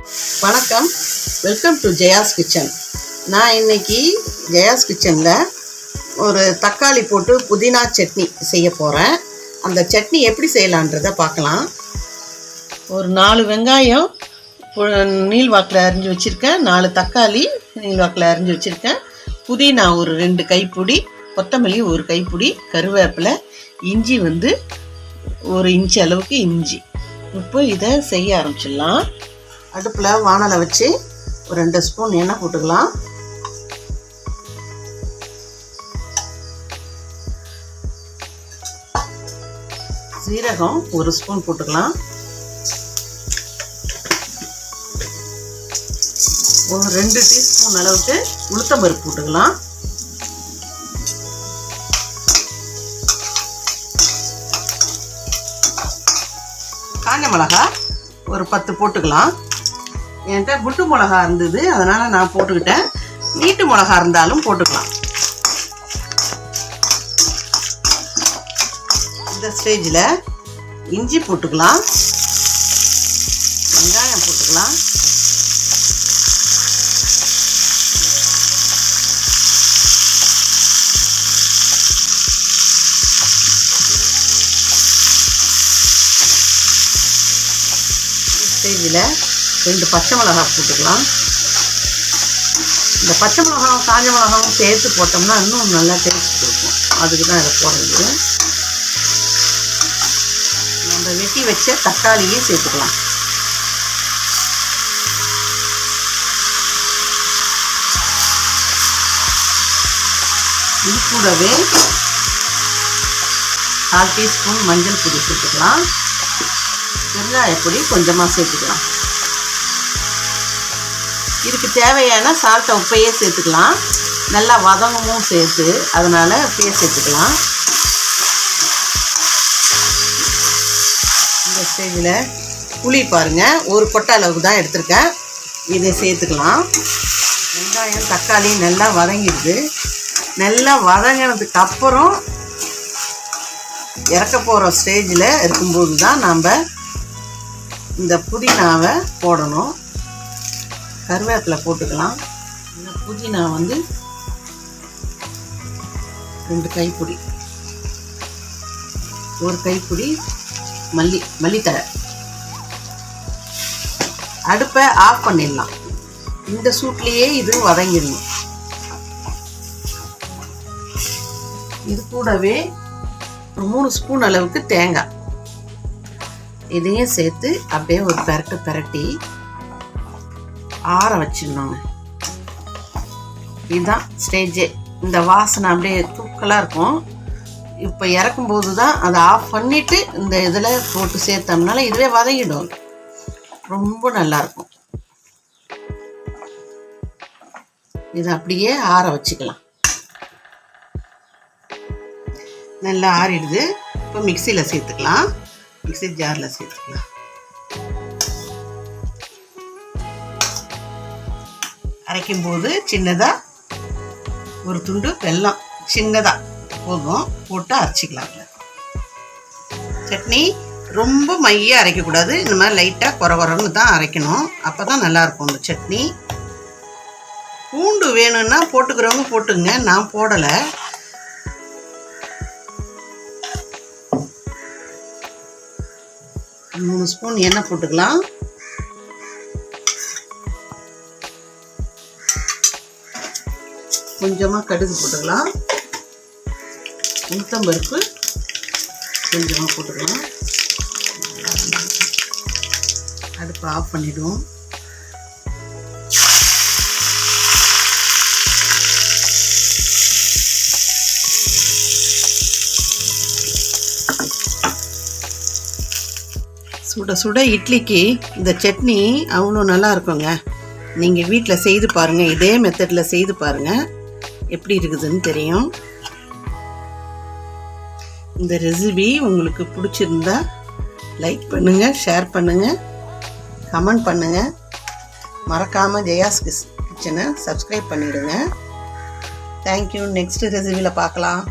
வணக்கம், welcome to Jaya's kitchen. நான் இன்னைக்கு ஜெயாஸ் கிச்சனில் ஒரு தக்காளி போட்டு புதினா சட்னி செய்ய போகிறேன். அந்த சட்னி எப்படி செய்யலான்றதை பார்க்கலாம். ஒரு 4 வெங்காயம் நீள்வாக்கில் அரிஞ்சு வச்சுருக்கேன், 4 தக்காளி நீள்வாக்கில் அரிஞ்சு வச்சுருக்கேன், புதினா ஒரு 2 கைப்பிடி, கொத்தமல்லி ஒரு கைப்பிடி, கருவேப்பிலை, இஞ்சி 1 இன்ச்சு அளவுக்கு இஞ்சி. இப்போ இதை செய்ய ஆரம்பிச்சிடலாம். அடுப்பில் வானலை வச்சு ஒரு 2 ஸ்பூன் எண்ணெய் போட்டுக்கலாம். சீரகம் 1 ஸ்பூன் போட்டுக்கலாம். ஒரு 2 டீஸ்பூன் அளவுக்கு உளுத்தம்பருப்பு போட்டுக்கலாம். காஞ்ச மிளகா ஒரு 10 போட்டுக்கலாம். என்கிட்ட குண்டு மிளகா இருந்தது, அதனால் நான் போட்டுக்கிட்டேன். நீட்டு மிளகா இருந்தாலும் போட்டுக்கலாம். இந்த ஸ்டேஜில் இஞ்சி போட்டுக்கலாம், வெங்காயம் போட்டுக்கலாம், ஸ்டேஜில் 2 பச்சை மிளகாய் போட்டுக்கலாம். இந்த பச்சை மிளகாவும் காஞ்ச மிளகாவும் சேர்த்து போட்டோம்னா இன்னும் நல்லா டேஸ்ட் கொடுக்கும். அதுக்கு தான் இதை போடுறது. நம்ம வெட்டி வச்ச தக்காளியும் சேர்த்துக்கலாம். இது கூடவே 1/4 டீஸ்பூன் மஞ்சள் பொடி சேர்த்துக்கலாம். வெங்காயப்பொடி கொஞ்சமாக சேர்த்துக்கலாம். இதுக்கு தேவையான சால்ட்டை உப்பையே சேர்த்துக்கலாம். நல்லா வதங்கமும் சேர்த்து, அதனால் உப்பையே சேர்த்துக்கலாம். இந்த ஸ்டேஜில் புளி பாருங்கள், 1 கொட்டை அளவுக்கு தான் எடுத்திருக்கேன். இதை சேர்த்துக்கலாம். வெங்காயம் தக்காளி நல்லா வதங்கிடுது. நல்லா வதங்கினதுக்கு அப்புறம் இறக்க போகிற ஸ்டேஜில் இருக்கும்போது தான் நாம் இந்த புதினாவை போடணும். கருவேப்பிலை போட்டுக்கலாம். இந்த புதினா 2 கைப்பிடி, 1 கைப்பிடி மல்லித்தழை. அடுப்பை ஆஃப் பண்ணிடலாம். இந்த சூட்லேயே இது வதங்கிடணும். இது கூடவே ஒரு 3 ஸ்பூன் அளவுக்கு தேங்காய், இதையும் சேர்த்து அப்படியே ஒரு பெரட்டி ஆற வச்சிடணுங்க. இதுதான் ஸ்டேஜே. இந்த வாசனை அப்படியே தூக்கலாக இருக்கும். இப்போ இறக்கும்போது தான் அதை ஆஃப் பண்ணிவிட்டு இந்த இதில் போட்டு சேர்த்தோம்னால இதுவே வதங்கிடும். ரொம்ப நல்லாயிருக்கும். இதை அப்படியே ஆற வச்சுக்கலாம். நல்லா ஆறிடுது. இப்போ மிக்சியில் சேர்த்துக்கலாம். மிக்சி ஜாரில் சேர்த்துக்கலாம். அரைக்கும்போது சின்னதாக ஒரு துண்டு வெல்லம் சின்னதாக போதும், போட்டு அரைச்சிக்கலாம். சட்னி ரொம்ப மையாக அரைக்கக்கூடாது. இந்த மாதிரி லைட்டாக குறன்னு தான் அரைக்கணும். அப்போ தான் நல்லாயிருக்கும் இந்த சட்னி. பூண்டு வேணும்னா போட்டுக்கிறவங்க போட்டுங்க, நான் போடலை. ஒரு 3 ஸ்பூன் எண்ணெய் போட்டுக்கலாம். கொஞ்சமாக கடுகு போட்டுக்கலாம். உளுத்தம்பருப்பு கொஞ்சமாக போட்டுக்கலாம். அடுப்பு ஆஃப் பண்ணிவிடுவோம். சுட சுட இட்லிக்கு இந்த சட்னி அவ்வளோ நல்லா இருக்குங்க. நீங்கள் வீட்டில் செய்து பாருங்கள். இதே மெத்தடில் செய்து பாருங்கள், எப்படி இருக்குதுன்னு தெரியும். இந்த ரெசிபி உங்களுக்கு பிடிச்சிருந்தா லைக் பண்ணுங்கள், ஷேர் பண்ணுங்கள், கமெண்ட் பண்ணுங்கள். மறக்காமல் ஜெயாஸ் கிச்சனை சப்ஸ்கிரைப் பண்ணிவிடுங்க. தேங்க்யூ. நெக்ஸ்ட் ரெசிபியில் பார்க்கலாம்.